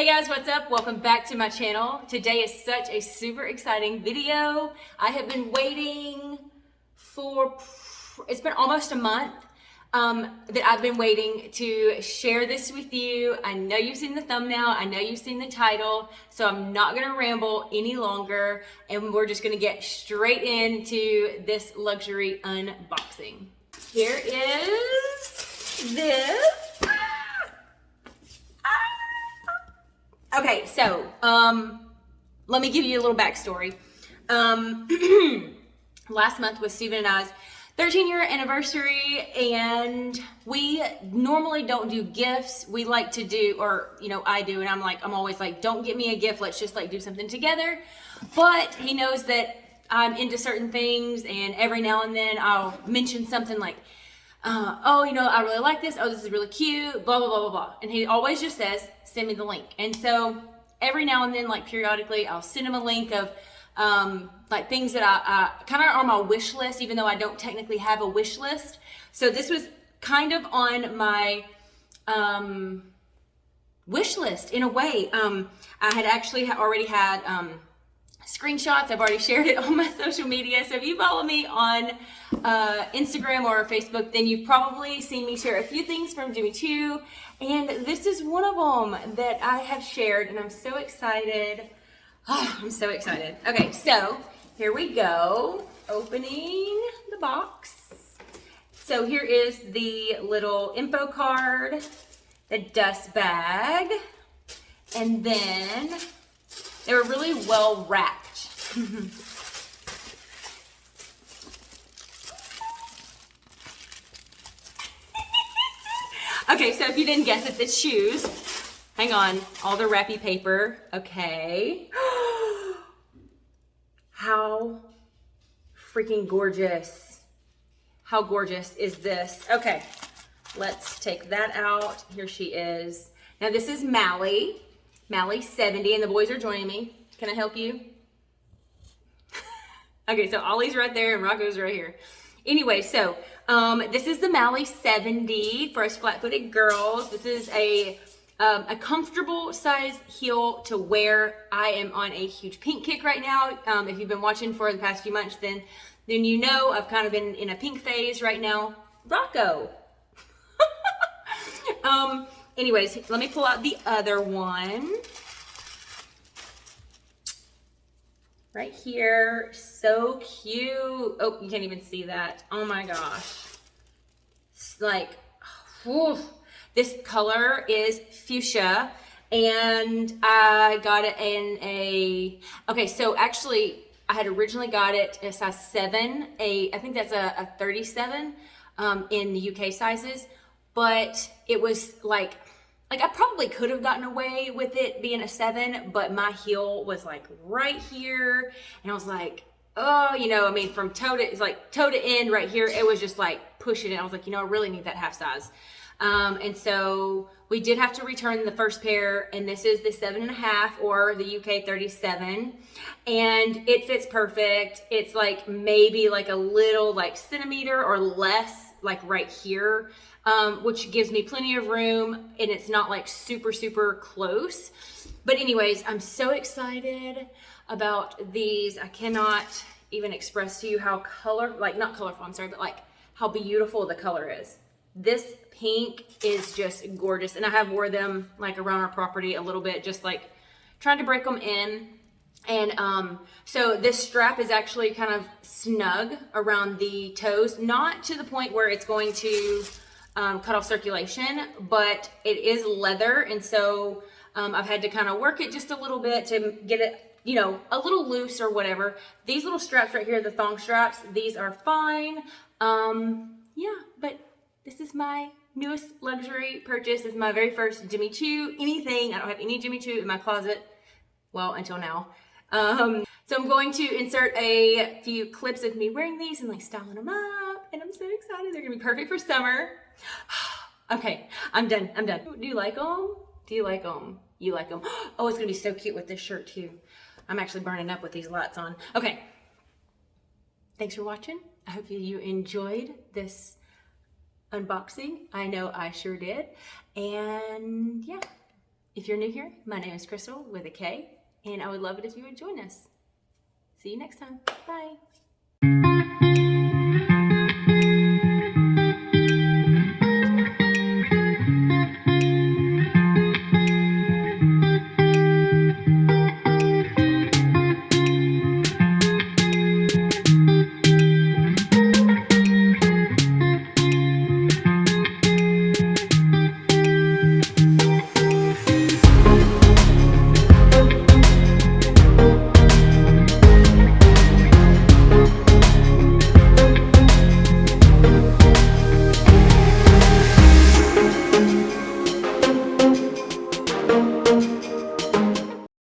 Hey guys, what's up? Welcome back to my channel. Today is such a super exciting video. I have been waiting for, it's been almost a month that I've been waiting to share this with you. I know you've seen the thumbnail, I know you've seen the title, so I'm not gonna ramble any longer and we're just gonna get straight into this luxury unboxing. Here is this. Okay, so let me give you a little backstory. Last month was Steven and I's 13-year anniversary, and we normally don't do gifts. We like to do, or I do, and I'm always like, don't get me a gift. Let's just like do something together. But he knows that I'm into certain things, and every now and then I'll mention something like, oh, I really like this. Oh, this is really cute, blah, blah, blah, blah, blah. And he always just says, send me the link. And so every now and then, like periodically, I'll send him a link of like things that I kind of are on my wish list, even though I don't technically have a wish list. So this was kind of on my wish list in a way. I had actually already had screenshots. I've already shared it on my social media. So if you follow me on Instagram or Facebook, then you've probably seen me share a few things from Jimmy Choo. And this is one of them that I have shared, and I'm so excited. Oh, I'm so excited. Okay, so here we go. Opening the box. So here is the little info card, the dust bag, and then they were really well wrapped. Okay, so if you didn't guess it, it's shoes. Hang on, all the wrappy paper. Okay. How freaking gorgeous. How gorgeous is this? Okay, let's take that out. Here she is. Now this is Mally. Mally's 70, and the boys are joining me. Can I help you? Okay, so Ollie's right there and Rocco's right here. Anyway, so this is the Mally 70 for us flat-footed girls. This is a comfortable size heel to wear. I am on a huge pink kick right now. If you've been watching for the past few months, then you know I've kind of been in a pink phase right now. Rocco. Anyways, let me pull out the other one. Right here, so cute. Oh, you can't even see that. Oh my gosh. It's like, whew. This color is fuchsia, and I got it in a, okay, so actually I had originally got it a size 7, I think that's a 37 in the UK sizes, but it was like I probably could have gotten away with it being a 7, but my heel was like right here, and I was like, oh, from toe to, it's like toe to end right here, it was just like pushing it. I was like, I really need that half size. And so we did have to return the first pair, and this is the 7.5 or the UK 37, and it fits perfect. It's like maybe like a little like centimeter or less like right here, which gives me plenty of room, and it's not like super, super close. But anyways, I'm so excited about these. I cannot even express to you how not colorful, I'm sorry, but like how beautiful the color is. This pink is just gorgeous, and I have wore them like around our property a little bit, just like trying to break them in. And so this strap is actually kind of snug around the toes, not to the point where it's going to cut off circulation, but it is leather, and so I've had to kind of work it just a little bit to get it a little loose or whatever. These little straps right here, the thong straps, these are fine. Yeah, but this is my newest luxury purchase. This is my very first Jimmy Choo anything. I don't have any Jimmy Choo in my closet. Well, until now. So I'm going to insert a few clips of me wearing these and like styling them up. And I'm so excited. They're gonna be perfect for summer. Okay, I'm done. Do you like them? Do you like them? You like them? Oh, it's gonna be so cute with this shirt too. I'm actually burning up with these lights on. Okay. Thanks for watching. I hope you enjoyed this unboxing. I know I sure did. And yeah, If you're new here, my name is Krystal with a K, and I would love it if you would join us. See you next time. Bye.